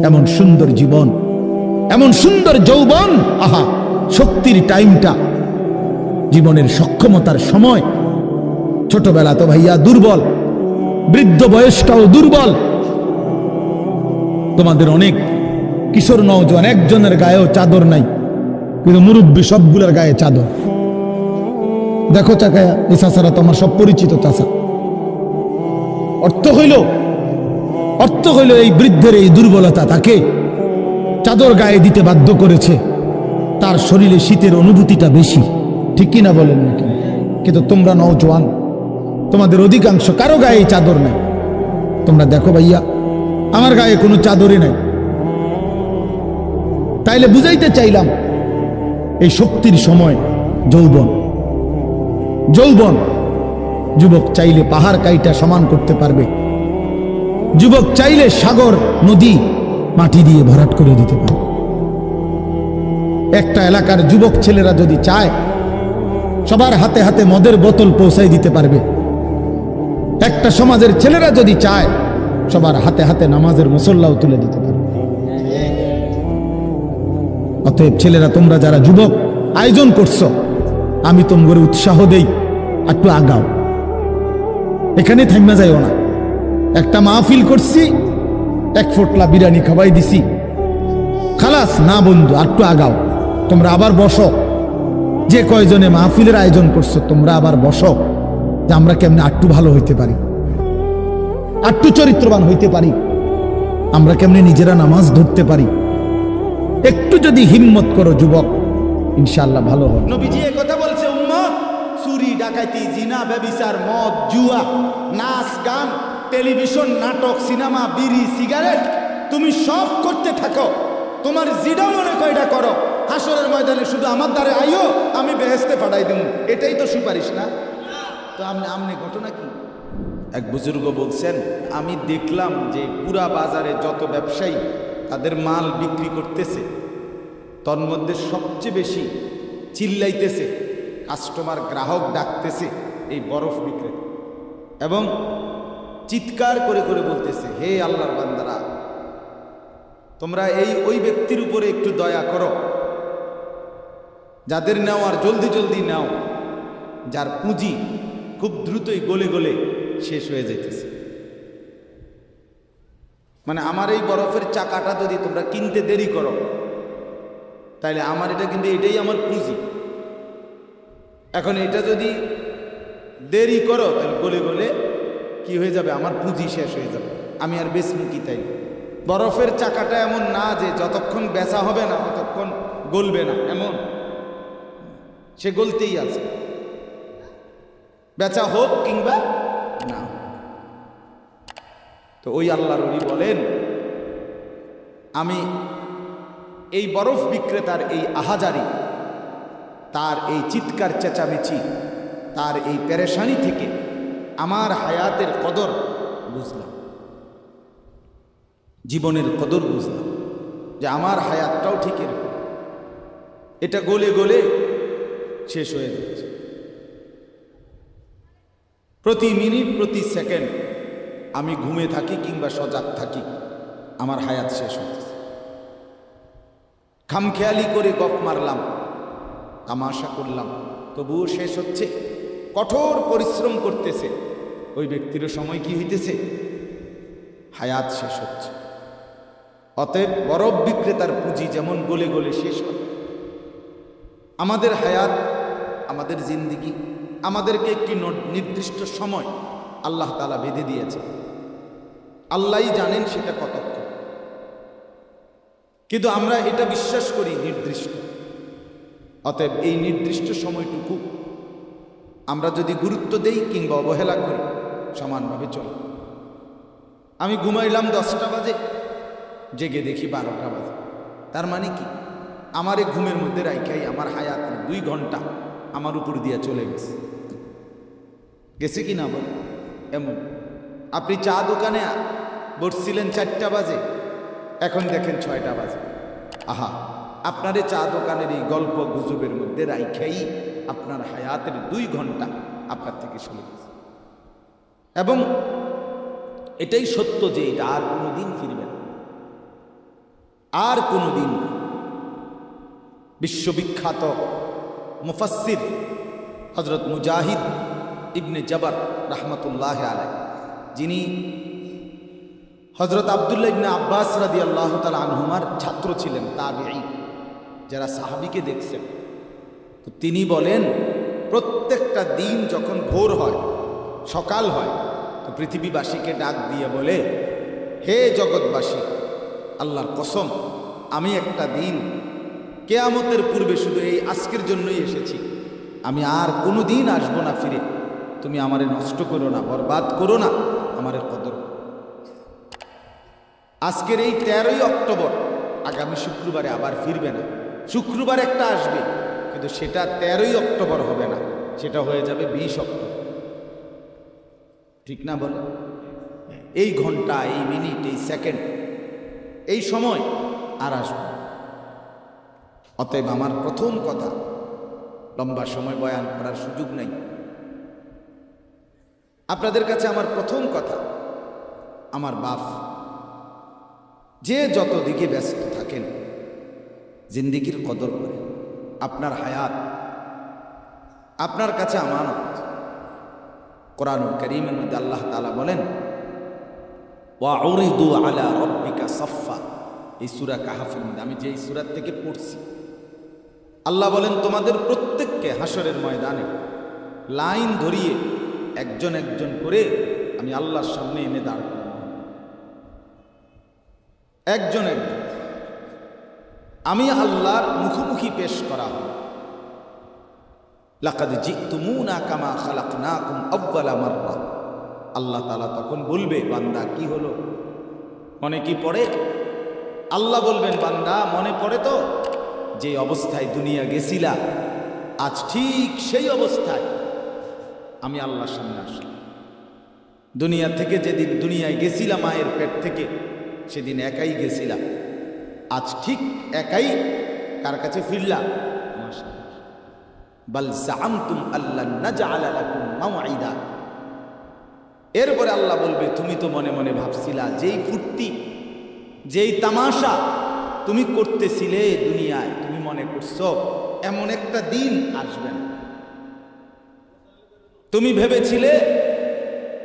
এমন সুন্দর জীবন, এমন সুন্দর যৌবন, আহা শক্তির টাইমটা, জীবনের সক্ষমতার সময়। ছোটবেলা তো ভাইয়া দুর্বল, বৃদ্ধ বয়সটাও দুর্বল। তোমাদের অনেক কিশোর নওজোয়ান একজনের গায়েও চাদর নাই, কিন্তু মুরব্বী সবগুলোর গায়ে চাদর। দেখো চাকায়া, এই চাচারা তোমার সব পরিচিত চাচা। অর্থ হইল এই বৃদ্ধের এই দুর্বলতা তাকে চাদর গায়ে দিতে বাধ্য করেছে। তার শরীরে শীতের অনুভূতিটা বেশি, ঠিক কিনা বলেন নাকি? কিন্তু তোমরা নওজোয়ান, তোমাদের অধিকাংশ কারো গায়ে চাদর নাই। তোমরা দেখো ভাইয়া, আমার গায়ে কোনো চাদরই নাই। তাইলে বুঝাইতে চাইলাম, এই শক্তির সময় যৌবন। যুবক চাইলে পাহাড় কাইটা সমান করতে পারবে, যুবক চাইলে সাগর নদী মাটি দিয়ে ভরাট করে দিতে পারবে। একটা এলাকার যুবক ছেলেরা যদি চায়, সবার হাতে হাতে মদের বোতল পৌঁছাই দিতে পারবে। একটা সমাজের ছেলেরা যদি চায়, সবার হাতে হাতে নামাজের মুসল্লাও তুলে দিতে পারবে। অতএব ছেলেরা, তোমরা যারা যুবক আয়োজন করছো, আমি তোমাদের উৎসাহ দেই, একটু আগাও, এখানে থাইমা যাইও না। একটা মাহফিল করছি, এক ফোটলা বিরিয়ানি খাওয়াই দিছি, খালাস না বন্ধু, একটু আগাও। তোমরা আবার বসো, যে কয়জনে মাহফিলের আয়োজন করছো তোমরা আবার বসো, যে আমরা কেমনে একটু ভালো হইতে পারি, একটু চরিত্রবান হইতে পারি, আমরা কেমনে নিজেরা নামাজ ধরতে পারি। একটু যদি হিম্মত করো যুবক, ইনশাআল্লাহ ভালো হবে। নবীজি এই কথা বলছে, উম্মত, চুরি ডাকাতি জিনা ব্যভিচার মদ জুয়া নাচ গান টেলিভিশন নাটক সিনেমা বিড়ি সিগারেট তুমি সব করতে থাকো, তোমার জিডা মনে কয়টা করো, হাসরের ময়দানে শুধু আমার দ্বারে আইও, আমি বেহেশতে পাঠাই দেব। এটাই তো সুপারিশ না? তো আমনে ঘটনা কি? এক বুজুর্গ বলছেন, আমি দেখলাম যে পুরা বাজারে যত ব্যবসায়ী তাদের মাল বিক্রি করতেছে, তন্মধ্যে সবচেয়ে বেশি চিল্লাইতেছে, কাস্টমার গ্রাহক ডাকতেছে এই বরফ বিক্রেতা, এবং চিৎকার করে করে বলতেছে, হে আল্লাহর বান্দারা, তোমরা ওই ব্যক্তির উপরে একটু দয়া করো, যাদের নেওয়ার জলদি জলদি নাও, যার পুঁজি খুব দ্রুতই গলে গলে শেষ হয়ে যাইতেছে। মানে আমার এই বরফের চাকাটা যদি তোমরা কিনতে দেরি করো, তাইলে আমার এটা কিন্তু এটাই আমার পুঁজি। এখন এটা যদি দেরি করো, তাহলে গলে গলে কি হয়ে যাবে, আমার পুঁজি শেষ হয়ে যাবে, আমি আর বেচমু কি? তাই বরফের চাকাটা এমন না যে যতক্ষণ বেচা হবে না ততক্ষণ গলবে না, এমন সে গলতেই আছে, বেচা হোক কিংবা না। তো ওই আল্লাহর ওলি বলেন, আমি এই বরফ বিক্রেতার এই আহাজারি, তার এই চিৎকার চেঁচামেচি, তার এই পেরেশানি থেকে আমার হায়াতের কদর বুঝলাম, জীবনের কদর বুঝলাম, যে আমার হায়াতটাও ঠিক এরকম, এটা গলে গলে শেষ হয়ে যাচ্ছে। প্রতি মিনিট প্রতি সেকেন্ড আমি ঘুমে থাকি কিংবা সজাগ থাকি, আমার হায়াত শেষ হচ্ছে। খামখেয়ালি করে গপ মারলাম, তামাশা করলাম, তবুও শেষ হচ্ছে। কঠোর পরিশ্রম করতেছে ওই ব্যক্তিরও সময় কি হইতেছে, হায়াত শেষ হচ্ছে। অতএব বরফ বিক্রেতার পুঁজি যেমন গলে গলে শেষ হয়, আমাদের হায়াত, আমাদের জিন্দিগি, আমাদেরকে একটি নির্দিষ্ট সময় আল্লাহ তাআলা বেঁধে দিয়েছে। আল্লাহই জানেন সেটা কতক্ষণ, কিন্তু আমরা এটা বিশ্বাস করি নির্দিষ্ট। অতএব এই নির্দিষ্ট সময়টুকু আমরা যদি গুরুত্ব দেই কিংবা অবহেলা করি, সমানভাবে চলে। আমি ঘুমাইলাম 10টা বাজে, জেগে দেখি 12টা বাজে, তার মানে কি, আমার এই ঘুমের মধ্যে রাইখাই আমার হায়াতের 2 ঘন্টা আমার উপর দিয়ে চলে গেছে। গেছে কি না বল? এমন আপনি চা দোকানে বসছিলেন 4টা বাজে, এখন দেখেন 6টা বাজে। আহা, আপনার এই চা দোকানের এই গল্প গুজবের মধ্যে রাইখাই আপনার হায়াতের 2 ঘন্টা আপনার থেকে চলে গেছে। এবং এটাই সত্য যে এটা আর কোনোদিন ফিরবে না। আর কোনোদিন। বিশ্ববিখ্যাত মুফাসসির হযরত মুজাহিদ ইবনে জবর রাহমাতুল্লাহ আলাইহি, যিনি হযরত আব্দুল্লাহ ইবনে আব্বাস রাদিয়াল্লাহু তাআলা আনহুমার ছাত্র ছিলেন, তাবিঈ, যারা সাহাবীকে দেখছেন, তো তিনি বলেন প্রত্যেকটা দিন যখন ভোর হয়, সকাল হয়, তো পৃথিবীবাসীকে ডাক দিয়ে বলে, হে জগৎবাসী, আল্লাহর কসম আমি একটা দিন কিয়ামতের পূর্বে শুধু এই আজকের জন্যই এসেছি, আমি আর কোনো দিন আসবো না ফিরে, তুমি আমারে নষ্ট করো না, বরবাদ করো না, আমারে কদর। আজকের এই 13ই অক্টোবর, আগামী শুক্রবারে আবার ফিরবে না। শুক্রবার একটা আসবে, কিন্তু সেটা 13ই অক্টোবর হবে না, সেটা হয়ে যাবে 20 অক্টোবর। ঠিক না বলে? এই ঘন্টা, এই মিনিট, এই সেকেন্ড, এই সময় আর আসবে না। অতএব আমার প্রথম কথা, লম্বা সময় বয়ান করার সুযোগ নেই, আপনাদের কাছে আমার প্রথম কথা, আমার বাপ, যে যত দিকে ব্যস্ত থাকেন, জিন্দেগির কদর করেন। আপনার হায়াত আপনার কাছে আমানত। কোরআনুল কারীমের মধ্যে আল্লাহ তাআলা বলেন, ওয়াউরিদু আলা রাব্বিকা সাফফা, এই সূরা কাহাফের মধ্যে, আমি যে এই সূরা থেকে পড়ছি, আল্লাহ বলেন তোমাদের প্রত্যেককে হাসরের ময়দানে লাইন ধরিয়ে একজন একজন করে আমি আল্লাহর সামনে এনে দাঁড় করাবো। একজন একজন আমি আল্লাহর মুখোমুখি পেশ করা হবে। লাকাদ জিতুমুনা কামা খালাকনাকুম আউয়ালা মাররা, আল্লাহ তাআলা তখন বলবে, বান্দা কি হলো, মনে কি পড়ে? আল্লাহ বলবেন, বান্দা মনে পড়ে তো যে অবস্থায় দুনিয়া গেছিলা, আজ ঠিক সেই অবস্থায় আমি আল্লাহর সামনে আসলাম। দুনিয়া থেকে যেদিন দুনিয়ায় গেছিলাম মায়ের পেট থেকে, সেদিন একাই গেছিলাম, আজ ঠিক একাই কার কাছে ফিরলাম? আমার সামনে। বাল জাআমতুম আল্লান নাজআলা লাকুম মাওঈদা, এরপরে আল্লাহ বলবে, তুমি তো মনে মনে ভাবছিলা, যেই ফুর্তি, যেই তামাশা তুমি করতেছিলে দুনিয়ায়, তুমি মনে করছো এমন একটা দিন আসবে না। তুমি ভেবেছিলে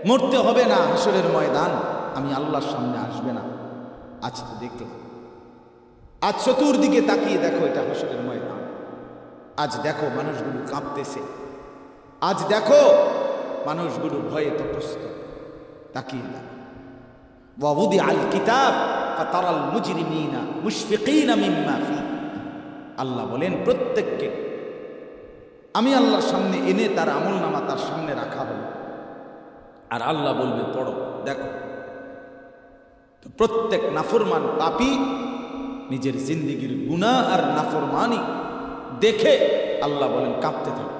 মরতে হবে না, হাসরের ময়দান আমি আল্লাহর সামনে আসবে না। আজ তো দেখলাম, আজ চতুর্দিকে তাকিয়ে দেখো, এটা হাসরের ময়দান। আজ দেখো মানুষগুলো কাঁপতেছে, আজ দেখো মানুষগুলো ভয়ে তটস্থ। তাকিয়ে দেখো, ওয়াউদি আল কিতাব ফাতারাল মুজরিমিনা মুশফিকিনা মিম্মা ফি, আল্লাহ বলেন প্রত্যেককে আমি আল্লাহর সামনে এনে তার আমলনামা তার সামনে রাখা হলো, আর আল্লাহ বলবে পড়ো, দেখো। তো প্রত্যেক নাফরমান পাপী নিজের জিন্দেগির গুনাহ আর নাফরমানি দেখে আল্লাহ বলেন কাঁপতে থাকে।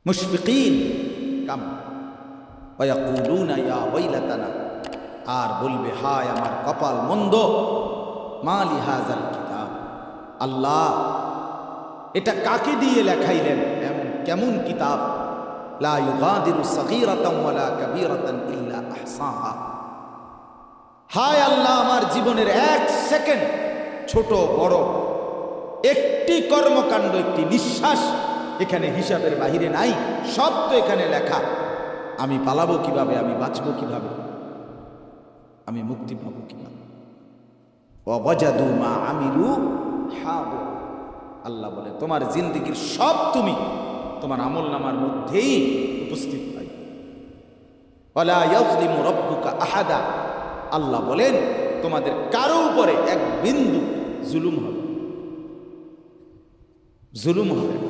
মুশফিকিন কাম ওয়ায়াকুলুনা ইয়া ওয়াইলাতানা, আর বলবে হায় আমার কপাল মন্দ, মা লিহাযাল কিতাব, আল্লাহ এটা কাকে দিয়ে লেখাইলেন, এমন কেমন কিতাব, লা ইউগাদিরু সগীরাতান ওয়ালা কাবীরাতান ইল্লা আহসাহা। হায় আল্লাহ, আমার জীবনের এক সেকেন্ড, ছোট বড় একটি কর্মকাণ্ড, একটি নিঃশ্বাস এখানে হিসাবের বাহিরে নাই, সব তো এখানে লেখা। আমি পালাবো কিভাবে, আমি বাঁচবো কিভাবে, আমি মুক্তি পাবো কিভাবে? ওয়াজাদু মা আমিলু হাদির, আল্লাহ বলে তোমার জিন্দেগির সব তুমি তোমার আমলনামার মধ্যেই উপস্থিত পাই। ওয়ালা ইয়াযলিমু রাব্বুকা আহাদা, আল্লাহ বলেন তোমাদের কারো উপরে এক বিন্দু জুলুম হবে, জুলুম হবে না।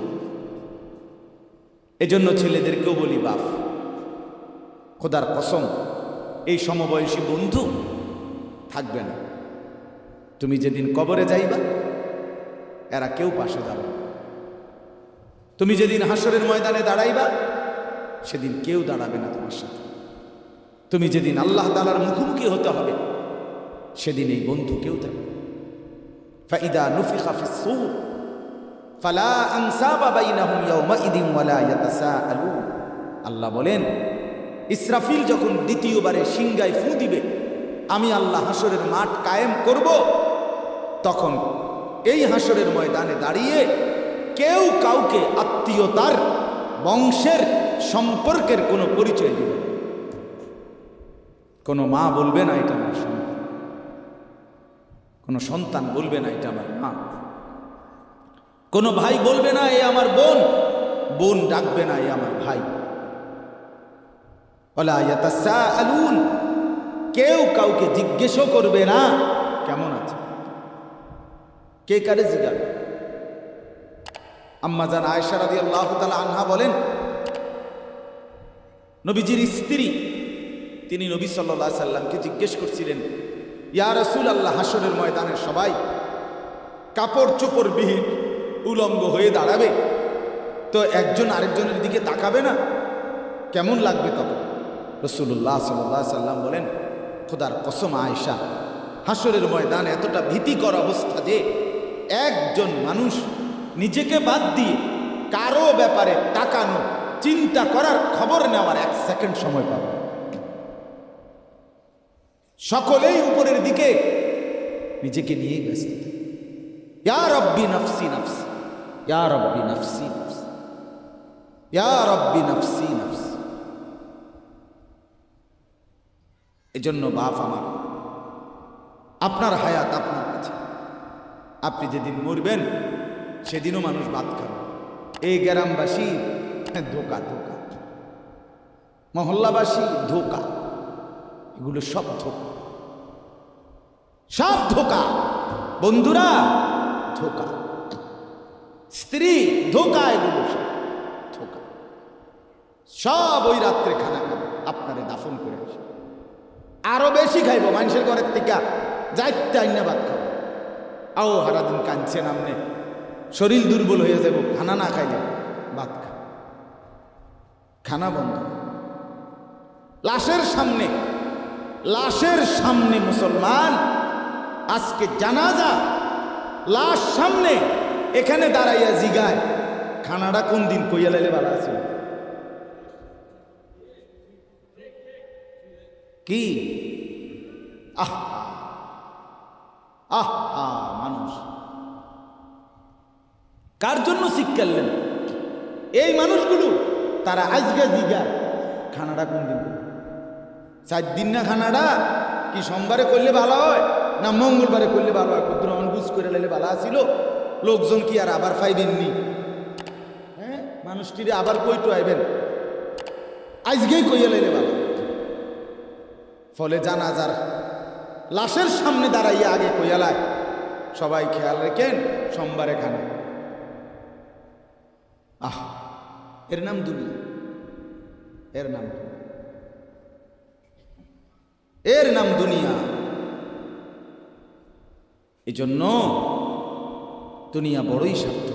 এজন্য ছেলেদেরকেও বলি, বাপ খোদার কসম, এই সমবয়সী বন্ধু থাকবে না। তুমি যেদিন কবরে যাইবা, এরা কেউ পাশে যাবে না। তুমি যেদিন হাসরের ময়দানে দাঁড়াইবা, সেদিন কেউ দাঁড়াবে না তোমার সাথে। তুমি যেদিন আল্লাহ তাআলার মুখোমুখি হতে হবে, সেদিন এই বন্ধু কেউ থাকবে। ফাইদা নুফিখা ফিস-সূর ফালা আনসাবা বাইনাহুম ইয়াওমাইদিন ওয়ালা ইয়াতাসাআলুন, আল্লাহ বলেন ইসরাফিল যখন দ্বিতীয়বারে সিংগায় ফু দিবে, আমি আল্লাহ হাসরের মাঠ কায়েম করব, তখন এই হাসরের ময়দানে দাঁড়িয়ে কেউ কাউকে আত্মীয়তার, বংশের, সম্পর্কের কোনো পরিচয় দিবে না। কোনো মা বলবে না এটা আমার সন্তান, কোনো সন্তান বলবে না এটা আমার মা, কোনো ভাই বলবে না এ আমার বোন, বোন ডাকবে না এ আমার ভাই। ওয়ালা ইয়াতাসাআলুন, কেউ কাউকে জিজ্ঞেসও করবে না কেমন আছে, কে কারে জিজ্ঞাসা। আম্মা জান আয়েশা রাদিয়াল্লাহু তাআলা আনহা বলেন, নবীজির স্ত্রী তিনি নবী সাল্লাল্লাহু আলাইহি সাল্লামকে জিজ্ঞেস করছিলেন, ইয়া রাসূলুল্লাহ, হাসরের ময়দানে সবাই কাপড় চোপড় বিহীন উলঙ্গ হয়ে দাঁড়াবে, তো একজন আরেকজনের দিকে তাকাবে না, কেমন লাগবে তখন? রাসূলুল্লাহ সাল্লাল্লাহু আলাইহি সাল্লাম বলেন, খোদার কসম আয়েশা, হাসরের ময়দানে এতটা ভীতিকর অবস্থা যে একজন মানুষ নিজেকে বাদ দিয়ে কারো ব্যাপারে তাকানো, চিন্তা করার, খবর নেওয়ার 1 সেকেন্ড সময় পাবে। সকলেই উপরের দিকে নিজেকে নিয়েই ব্যস্ত। ইয়া রব্বি নফসি নফসি, ইয়া রব্বি নফসি নফসি, ইয়া রব্বি নফসি নফসি। এজন্য বাপ আমার, আপনার হায়াত আপনার কাছে। আপনি যেদিন মরবেন সেদিনও মানুষ ভাত খাবে। এই গ্রামবাসী ধোকা, ধোকা, মহল্লাবাসী ধোকা, এগুলো সব ধোকা, সব ধোকা। বন্ধুরা ধোকা, স্ত্রী ধোকা, এগুলো সব ধোকা। সব ওই রাত্রে খানা খাবে, আপনারে দাফন করে আসে, আরো বেশি খাইব মানুষের ঘরের থেকে, যাইতে আইনা ভাত খাবো। আও হারাদিন কাঁদছেন আমনে, শরীর দুর্বল হয়ে যাব, খানা না খাইলে ভাত খা, খানা বন্ধ। লাশের সামনে, লাশের সামনে মুসলমান আজকে জানাজা, লাশ সামনে, এখানে দাঁড়াইয়া জিগায় খানাটা কোন দিন কইয়া লাইলে ভালো আছে। কি আহ আহ মানুষ কার জন্য শিক্ষালেন? এই মানুষগুলো তারা আজকে জিগায় খানাটা কোন দিন, 4 দিন না খানাটা কি সোমবারে করলে ভালো হয় না মঙ্গলবারে করলে ভালো হয়? কত অনবুঝ করে লাইলে ভালো আসিল, লোকজন কি আর আবার পাইবেননি? হ্যাঁ, মানুষটিরে আবার কইটো আইবেন, আজকেই কইয়া লাইলে ভালো। ফলে জানাজার লাশের সামনে দাঁড়াইয়া আগে কইয়ালায়, সবাই খেয়াল রেখেন সোমবারে খানা। আহ, এর নাম দুনিয়া, এর নাম, এর নাম দুনিয়া। এই জন্য দুনিয়া বড়ই স্বার্থ,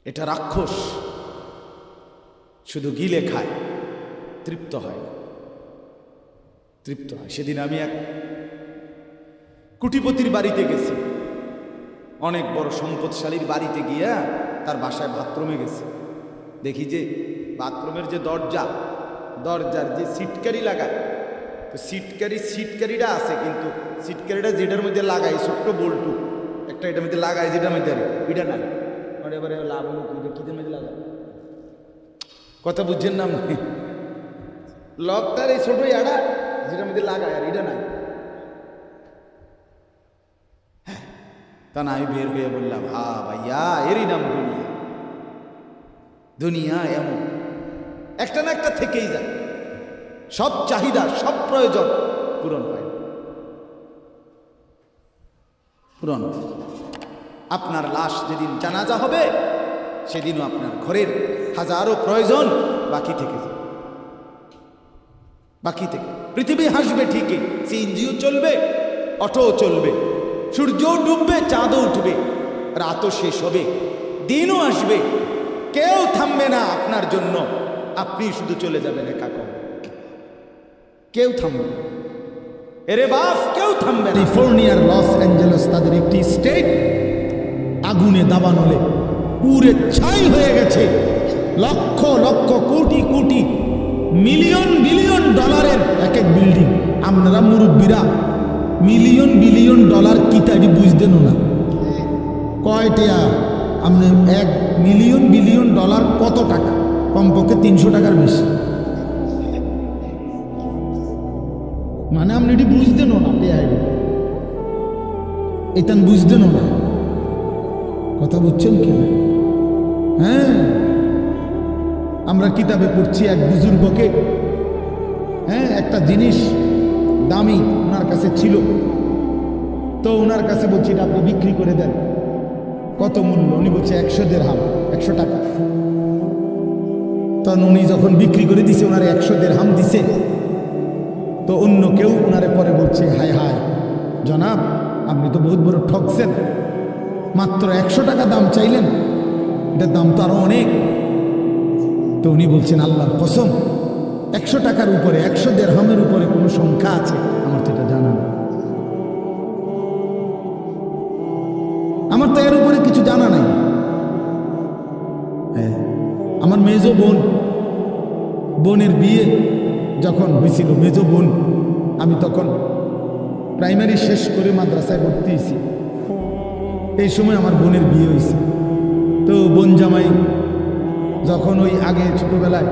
এটা রাক্ষস, শুধু গিলে খায়, তৃপ্ত হয় না, তৃপ্ত হয়। সেদিন আমি এক কুটিপতির বাড়িতে গেছি, অনেক বড় সম্পদশালীর বাড়িতে গিয়া তার বাসায় বাথরুমে গেছি। দেখি যে বাথরুমের যে দরজা, দরজার যে সিটকারি লাগায়, তো সিটকারিটা আছে, কিন্তু সিটকারিটা যেটার মধ্যে লাগাই ছোট্ট বল্টু একটা, এটার মধ্যে লাগাই যেটার মধ্যে, এটা নাই। এবারে লাভ হলো কিদের মধ্যে লাগায়, কথা বুঝছেন না? লকটার এই ছোট ইয়াটা যেটার মধ্যে লাগায়, আর এটা নাই। তা না, আমি বের হয়ে বললাম, হা ভাইয়া, এরই নাম দুনিয়া। দুনিয়া এমন একটা না একটা থেকেই যায়, সব চাহিদা, সব প্রয়োজন পূরণ হয়, পূরণ হয়। আপনার লাশ যেদিন জানাজা হবে, সেদিনও আপনার ঘরের হাজারো প্রয়োজন বাকি থেকে যাবে, বাকি থেকে। পৃথিবী হাসবে ঠিকই, সিএনজিও চলবে, অটোও চলবে, সূর্যও ডুববে, চাঁদও উঠবে, রাতও শেষ হবে, দিনও আসবে, কেউ থামবে না আপনার জন্য। আপনি শুধু চলে যাবেন একা কম, কেউ থামবে না। এরে বাপ, কেউ থামবে না। ক্যালিফোর্নিয়ার লস অ্যাঞ্জেলস তাদের একটি স্টেট আগুনে দাবানলে পুরে ছাই হয়ে গেছে। লক্ষ লক্ষ কোটি কোটি মিলিয়ন বিলিয়ন ডলারের এক এক বিল্ডিং। আপনারা মুরব্বীরা মিলিয়ন বিলিয়ন ডলার কি তাই বুঝতেন না? কয়টা আপনি 1 মিলিয়ন বিলিয়ন ডলার কত টাকা? কমপক্ষে 300 টাকার বেশি। মানে আপনি এটি বুঝতেন না, এটান বুঝতেন না। কথা বুঝছেন কেন? হ্যাঁ, আমরা কিতাবে পড়ছি এক বুজুর্গকে, হ্যাঁ, একটা জিনিস দামি ওনার কাছে ছিল, তো ওনার কাছে বলছি এটা আপনি বিক্রি করে দেন। কত মূল্য? উনি বলছে 100 দিরহাম, 100 টাকা। তখন উনি যখন বিক্রি করে দিছে, ওনারে 100 দিরহাম দিছে, তো অন্য কেউ ওনারে পরে বলছে, হায় হায় জনাব, আপনি তো বহুত বড় ঠকছেন, মাত্র 100 টাকা দাম চাইলেন, এটার দাম তো আরো অনেক। তো উনি বলছেন, আল্লাহর কসম, 100 টাকার উপরে, 100 দিরহামের উপরে কোনো সংখ্যা আছে? আমার তো এটা জানা নেই, আমার তো এর উপরে কিছু জানা নাই। হ্যাঁ, আমার মেজো বোনের বিয়ে যখন হয়েছিল, মেজো বোন, আমি তখন প্রাইমারি শেষ করে মাদ্রাসায় ভর্তি হয়েছি, এই সময় আমার বোনের বিয়ে হয়েছে। তো বোন জামাই যখন ওই আগে ছোটবেলায়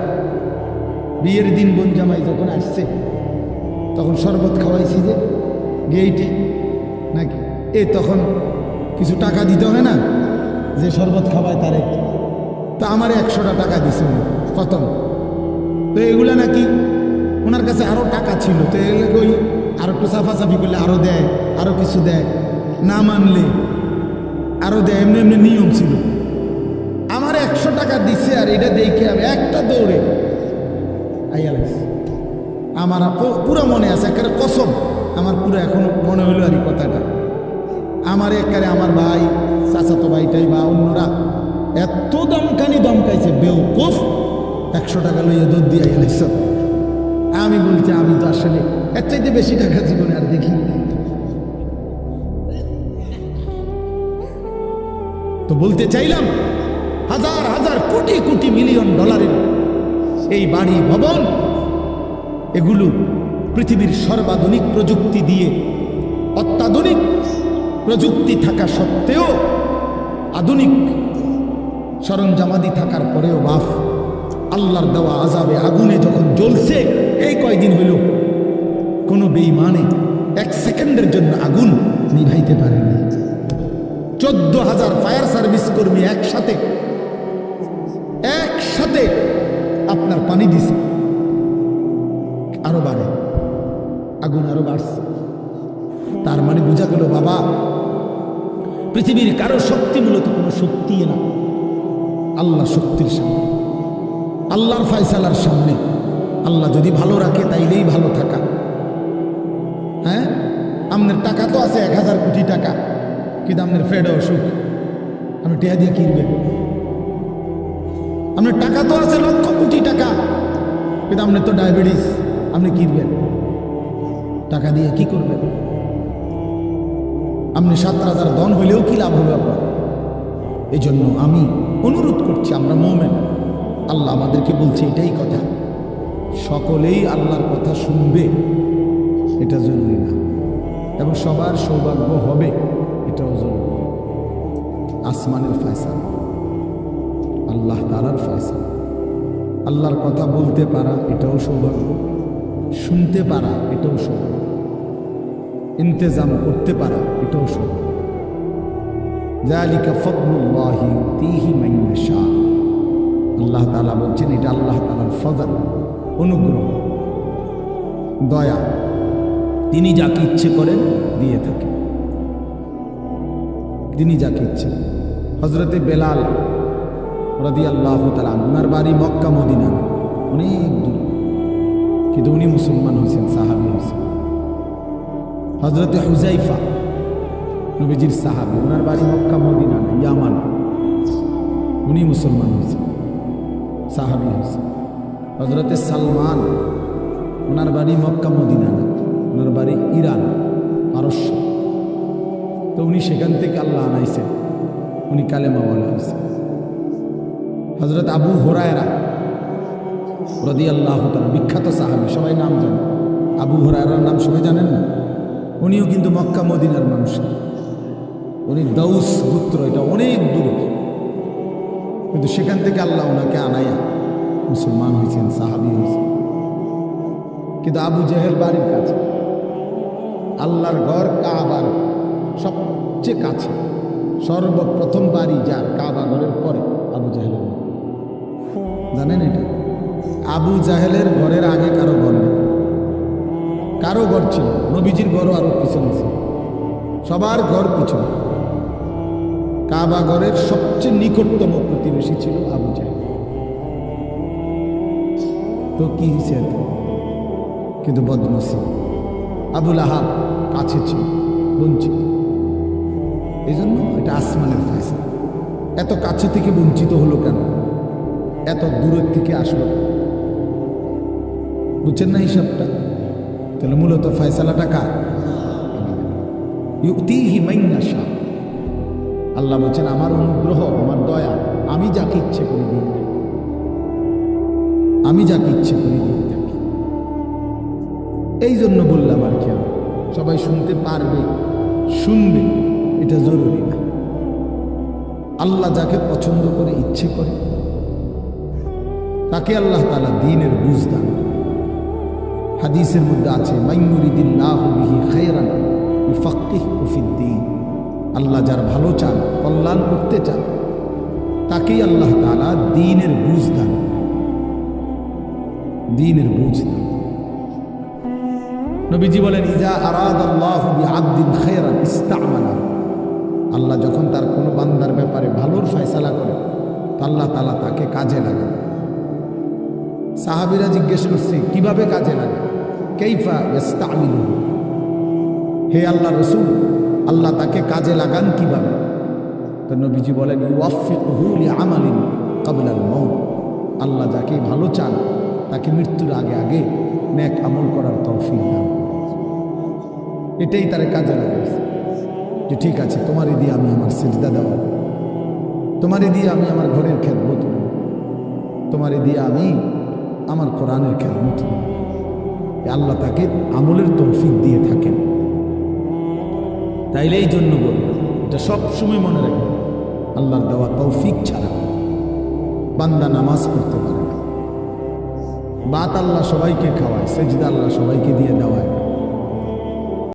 বিয়ের দিন বোন জামাই যখন আসছে, তখন শরবত খাওয়াইছি যে গেইটে নাকি, তখন কিছু টাকা দিতে হয় না, যে শরবত খাওয়ায় তারে। তো আমার 100টা টাকা দিছে প্রথম। তো এগুলো নাকি ওনার কাছে আরো টাকা ছিল, তো এগুলো ওই আরো একটু সাফাসাফি করলে আরো দেয়, আরো কিছু দেয়, না মানলে আরো দেয়, এমনি এমনি নিয়ম ছিল। আমার 100 টাকা দিছে, আর এটা দেখে আমি একটা দৌড়ে আইয়া লাগছে। আমার পুরো মনে আছে, একেবারে কসম, আমার পুরো এখনো মনে হইল আর এই কথাটা। আমার একেবারে আমার ভাই, চাচাতো ভাইটাই বা অন্যরা এত দমকাইছে, বেউকুফ, 100 টাকা লইয়া দৌড় দিয়ে আইয়া লাগছে। আমি বলছি, আমি তো আসলে এর চাইতে বেশি টাকা জীবনে আর দেখি। তো বলতে চাইলাম, হাজার হাজার কোটি কোটি মিলিয়ন ডলারের এই বাড়ি ভবন, এগুলো পৃথিবীর সর্বাধুনিক প্রযুক্তি দিয়ে, অত্যাধুনিক প্রযুক্তি থাকা সত্ত্বেও, আধুনিক সরঞ্জামাদি থাকার পরেও বাফ আল্লাহর দেওয়া আযাবে আগুনে যখন জ্বলছে, এই কয়দিন হইল কোনো বেঈমানে 1 সেকেন্ডের জন্য আগুন নিভাইতে পারেনি। 14,000 ফায়ার সার্ভিস কর্মী একসাথে আপনার পানি দিছে, আরো বাড়ে, আগুন আরো বাড়ছে। তার মানে বোঝা গেল, বাবা, পৃথিবীর কারো শক্তি মূলত কোনো শক্তি না, আল্লাহ শক্তির সামনে, আল্লাহর ফয়সালার সামনে। আল্লাহ যদি ভালো রাখে তাইলেই ভালো থাকা। হ্যাঁ, আপনার টাকা তো আছে 1000 কোটি টাকা, কিন্তু আপনার ফেড অসুখ, আপনি টেহা দিয়ে কিনবেন। আপনার টাকা তো আছে লক্ষ কোটি টাকা, কিন্তু আপনার তো ডায়াবেটিস, আপনি কিনবেন টাকা দিয়ে কি করবেন? আপনি 7000 ধন হইলেও কি লাভ হবে আপনার? এই জন্য আমি অনুরোধ করছি, আমরা মুমিন, আল্লাহ আমাদেরকে বলছে এটাই কথা, সকলেই আল্লাহর কথা শুনবে এটা জরুরি না, এবং সবার সৌভাগ্য হবে এটাও জরুরি। আসমানের ফয়সালা, আল্লাহ তাআলার ফয়সালা। আল্লাহর কথা বলতে পারা এটাও সৌভাগ্য, শুনতে পারা এটাও সৌভাগ্য, ইন্তেজাম করতে পারা এটাও সৌভাগ্য। যালিকা ফাদলুল্লাহি ইউতিহি মান ইয়াশা। আল্লাহ তাআলা বলছেন, এটা আল্লাহ তাআলার ফজল, অনুগ্রহ, দয়া, তিনি যাকে ইচ্ছে করেন দিয়ে থাকেন, তিনি যাকে ইচ্ছে। হযরতে বেলাল রাদিয়াল্লাহু তাআলা, ওনার বাড়ি মক্কা মদিনা, অনেক দূর, কিন্তু উনি মুসলমান হয়েছেন, সাহাবী হয়েছেন। হযরতে হুযাইফা, নবীজির সাহাবী, ওনার বাড়ি মক্কা মদিনা, ইয়ামান, উনি মুসলমান হয়েছেন, সাহাবী হয়েছেন। হযরতে সালমান, ওনার বাড়ি মক্কা মদিনা না, ওনার বাড়ি ইরান, পারস্য। তো উনি সেখান থেকে আল্লাহ আনাইছেন, উনি কালেমাওয়ালা হয়েছেন। হযরত আবু হুরায়রা রাদিয়াল্লাহু তাআলা, বিখ্যাত সাহাবী, সবাই নাম জানে। আবু হুরায়রার নাম সবাই জানেন না? উনিও কিন্তু মক্কা মদিনার মানুষ। উনি দাউস গোত্র, এটা অনেক দূরে, কিন্তু সেখান থেকে আল্লাহ ওনাকে আনাইয়া মুসলমান হয়েছেন, সাহাবী হয়েছেন। কিন্তু আবু জেহেল বাড়ির কাছে, আল্লাহর ঘর কাবার সবচেয়ে কাছে, সর্বপ্রথম বাড়ি যার কাবা ঘরের পরে আবু জাহেলের ঘর। জানেন এটা? আবু জাহেলের ঘরের আগে কারো ঘর নেই, কারো ঘর ছিল, নবীজির ঘরও আরো পিছনে ছিল, সবার ঘর পিছনে। কাবা ঘরের সবচেয়ে নিকটতম প্রতিবেশী ছিল আবু জাহেল। তো কি হয়েছে এত? কিন্তু বদনসিব, আবুল আহাব কাছে ছিল, বঞ্চিত। এই জন্য এটা আসমানের ফয়সালা। এত কাছে থেকে বঞ্চিত হলো কেন? এত দূরের থেকে আসলো, বুঝছেন না হিসাবটা? তাহলে মূলত ফয়সালাটা কার? ইউতিহি মান ইয়াশা। আল্লাহ বলছেন আমার অনুগ্রহ, আমার দয়া, আমি যাকে ইচ্ছে করে দিয়ে থাকি, আমি যাকে ইচ্ছে করে দিয়ে থাকি। এই জন্য বললাম আর কি, সবাই শুনতে পারবে, শুনবে, এটা জরুরি না। আল্লাহ যাকে পছন্দ করে, ইচ্ছে করে, তাকে আল্লাহ তাআলা দ্বীনের বুঝ দান করেন। হাদিসের মধ্যে আছে, মাইয়ুরিদিল্লাহু বিহি খায়রান ইউফাক্কিহু ফিদ্দীন। আল্লাহ যার ভালো চান, কল্যাণ করতে চান, তাকেই আল্লাহ তাআলা দ্বীনের বুঝ দান করেন, দ্বীনের বুঝ দান। নবীজি বলেন, ইজা আরাদাল্লাহু বিআবদিন খায়রান ইস্তা'মালা। আল্লাহ যখন তার কোনো বান্দার ব্যাপারে ভালোর ফয়সালা করে, আল্লাহ তাআলা তাকে কাজে লাগান। সাহাবীরা জিজ্ঞেস করছে, কিভাবে কাজে লাগে? কাইফা ইস্তা'মিলুহু, হে আল্লাহ রাসূল, আল্লাহ তাকে কাজে লাগান কিভাবে? তো নবীজি বলেন, ইউওয়াফিকুহু লিআমালিন ক্বাবলাল মাউত। আল্লাহ যাকে ভালো চান, তাকে মৃত্যুর আগে আগে নেক আমল করার তৌফিক দান করেন। এটাই তার কাজে লাগাইছে, যে ঠিক আছে, তোমারই দিয়ে আমি আমার সিজদা দেওয়া, তোমারই দিয়ে আমি আমার ঘরের খেদমত, তোমারই দিয়ে আমি আমার কোরআনের খেদমত। আল্লাহ তাকে আমলের তৌফিক দিয়ে থাকেন। তাইলে এই জন্য বলব, এটা সবসময় মনে রাখবে, আল্লাহর দেওয়া তৌফিক ছাড়া বান্দা নামাজ পড়তে পারে না। বাত আল্লাহ সবাইকে খাওয়ায়, সেজদা আল্লাহ সবাইকে দিয়ে দেওয়ায়।